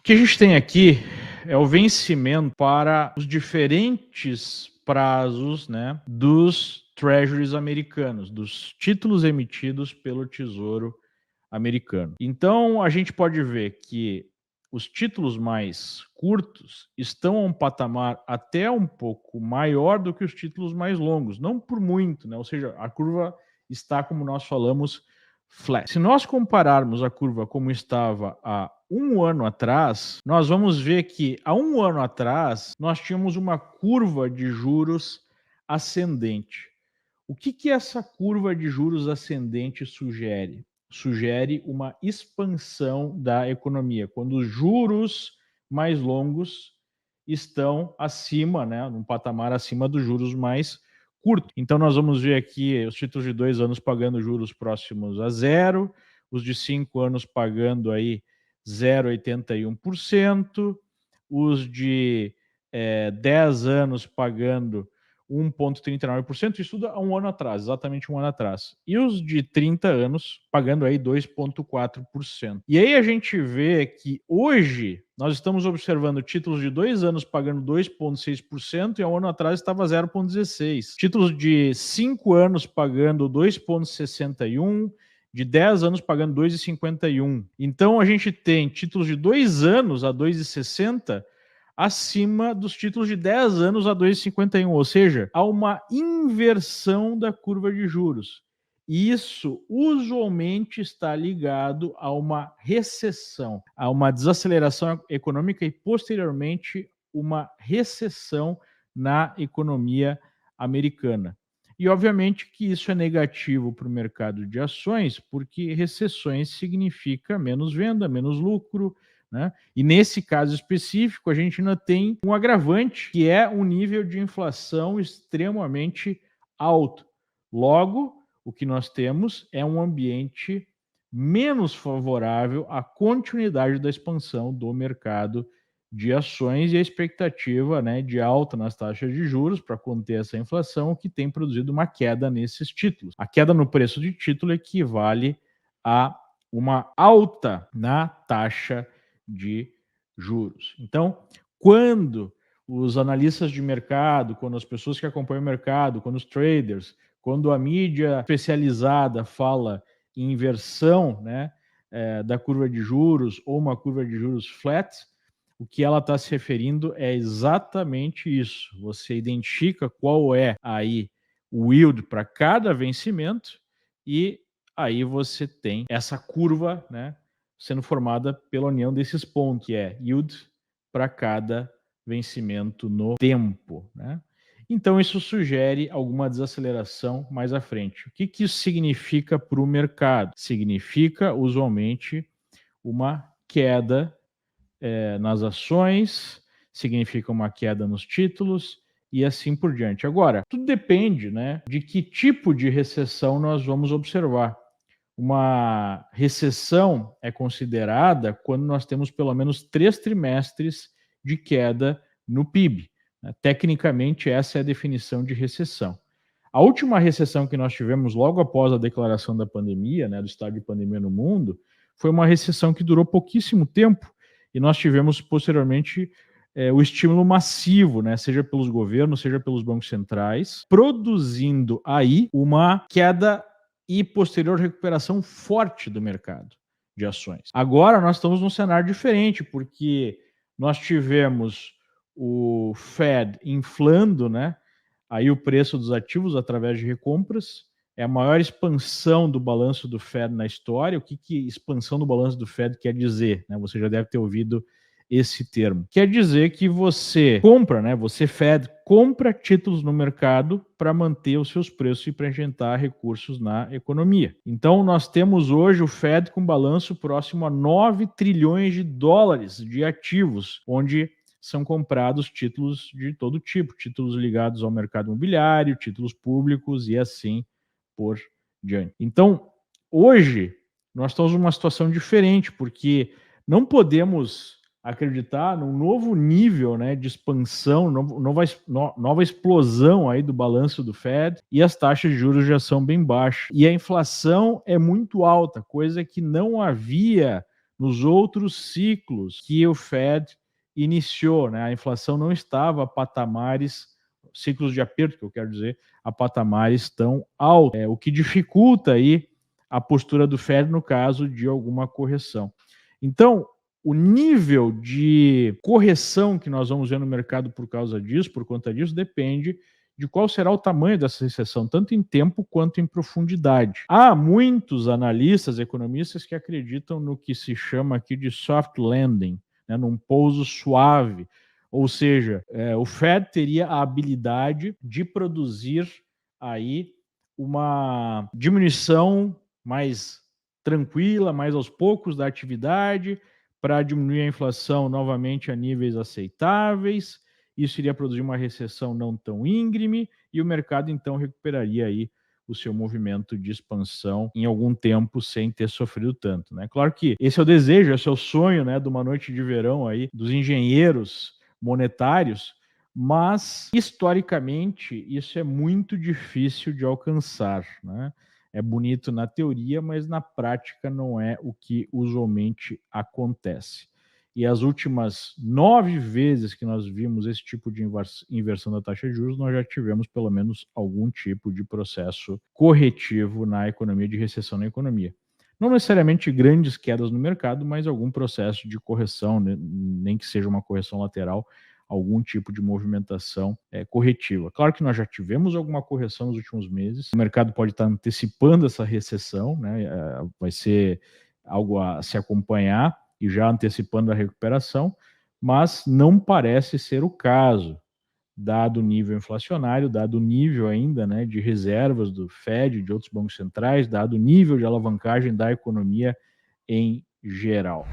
que a gente tem aqui é o vencimento para os diferentes prazos, né, dos treasuries americanos, dos títulos emitidos pelo Tesouro americano. Então, a gente pode ver que os títulos mais curtos estão a um patamar até um pouco maior do que os títulos mais longos, não por muito, né? Ou seja, a curva está, como nós falamos, flat. Se nós compararmos a curva como estava há um ano atrás, nós vamos ver que há um ano atrás nós tínhamos uma curva de juros ascendente. O que essa curva de juros ascendente sugere? Sugere uma expansão da economia, quando os juros mais longos estão acima, né, num patamar acima dos juros mais curtos. Então, nós vamos ver aqui os títulos de 2 anos pagando juros próximos a zero, os de 5 anos pagando aí 0,81%, os de 10 anos pagando 1,39%, isso tudo há um ano atrás, exatamente um ano atrás. E os de 30 anos pagando aí 2,4%. E aí a gente vê que hoje nós estamos observando títulos de 2 anos pagando 2,6% e há um ano atrás estava 0,16%. Títulos de 5 anos pagando 2,61%, de 10 anos pagando 2,51%. Então a gente tem títulos de 2 anos a 2,60% acima dos títulos de 10 anos a 2,51, ou seja, há uma inversão da curva de juros. E isso usualmente está ligado a uma recessão, a uma desaceleração econômica e, posteriormente, uma recessão na economia americana. E, obviamente, que isso é negativo para o mercado de ações, porque recessões significa menos venda, menos lucro, né? E nesse caso específico, a gente ainda tem um agravante, que é um nível de inflação extremamente alto. Logo, o que nós temos é um ambiente menos favorável à continuidade da expansão do mercado de ações e a expectativa, né, de alta nas taxas de juros para conter essa inflação, que tem produzido uma queda nesses títulos. A queda no preço de título equivale a uma alta na taxa de juros. Então, quando os analistas de mercado, quando as pessoas que acompanham o mercado, quando os traders, quando a mídia especializada fala em inversão, né, da curva de juros ou uma curva de juros flat, o que ela está se referindo é exatamente isso. Você identifica qual é aí o yield para cada vencimento e aí você tem essa curva, né, sendo formada pela união desses pontos, que é yield para cada vencimento no tempo, né? Então, isso sugere alguma desaceleração mais à frente. O que isso significa para o mercado? Significa, usualmente, uma queda nas ações, significa uma queda nos títulos e assim por diante. Agora, tudo depende, né, de que tipo de recessão nós vamos observar. Uma recessão é considerada quando nós temos pelo menos 3 trimestres de queda no PIB. Tecnicamente, essa é a definição de recessão. A última recessão que nós tivemos logo após a declaração da pandemia, né, do estado de pandemia no mundo, foi uma recessão que durou pouquíssimo tempo e nós tivemos posteriormente o estímulo massivo, né, seja pelos governos, seja pelos bancos centrais, produzindo aí uma queda e posterior recuperação forte do mercado de ações. Agora nós estamos num cenário diferente, porque nós tivemos o Fed inflando, né, aí o preço dos ativos através de recompras. É a maior expansão do balanço do Fed na história. O que expansão do balanço do Fed quer dizer? Né? Você já deve ter ouvido esse termo. Quer dizer que você compra, né? Você Fed compra títulos no mercado para manter os seus preços e para injetar recursos na economia. Então nós temos hoje o Fed com balanço próximo a 9 trilhões de dólares de ativos, onde são comprados títulos de todo tipo, títulos ligados ao mercado imobiliário, títulos públicos e assim por diante. Então, hoje nós estamos numa situação diferente, porque não podemos acreditar num novo nível, né, de expansão, nova explosão aí do balanço do Fed, e as taxas de juros já são bem baixas. E a inflação é muito alta, coisa que não havia nos outros ciclos que o Fed iniciou, né? A inflação não estava a patamares, ciclos de aperto, que eu quero dizer, a patamares tão altos, o que dificulta aí a postura do Fed no caso de alguma correção. Então, o nível de correção que nós vamos ver no mercado por causa disso, por conta disso, depende de qual será o tamanho dessa recessão, tanto em tempo quanto em profundidade. Há muitos analistas, economistas, que acreditam no que se chama aqui de soft landing, né, num pouso suave, ou seja, o Fed teria a habilidade de produzir aí uma diminuição mais tranquila, mais aos poucos da atividade, para diminuir a inflação novamente a níveis aceitáveis. Isso iria produzir uma recessão não tão íngreme e o mercado então recuperaria aí o seu movimento de expansão em algum tempo sem ter sofrido tanto, né? Claro que esse é o desejo, esse é o sonho, né, de uma noite de verão aí dos engenheiros monetários, mas historicamente isso é muito difícil de alcançar, né? É bonito na teoria, mas na prática não é o que usualmente acontece. E as últimas 9 vezes que nós vimos esse tipo de inversão da taxa de juros, nós já tivemos pelo menos algum tipo de processo corretivo na economia, de recessão na economia. Não necessariamente grandes quedas no mercado, mas algum processo de correção, né? Nem que seja uma correção lateral, algum tipo de movimentação corretiva. Claro que nós já tivemos alguma correção nos últimos meses, o mercado pode estar antecipando essa recessão, né? Vai ser algo a se acompanhar e já antecipando a recuperação, mas não parece ser o caso, dado o nível inflacionário, dado o nível ainda, né, de reservas do Fed, de outros bancos centrais, dado o nível de alavancagem da economia em geral.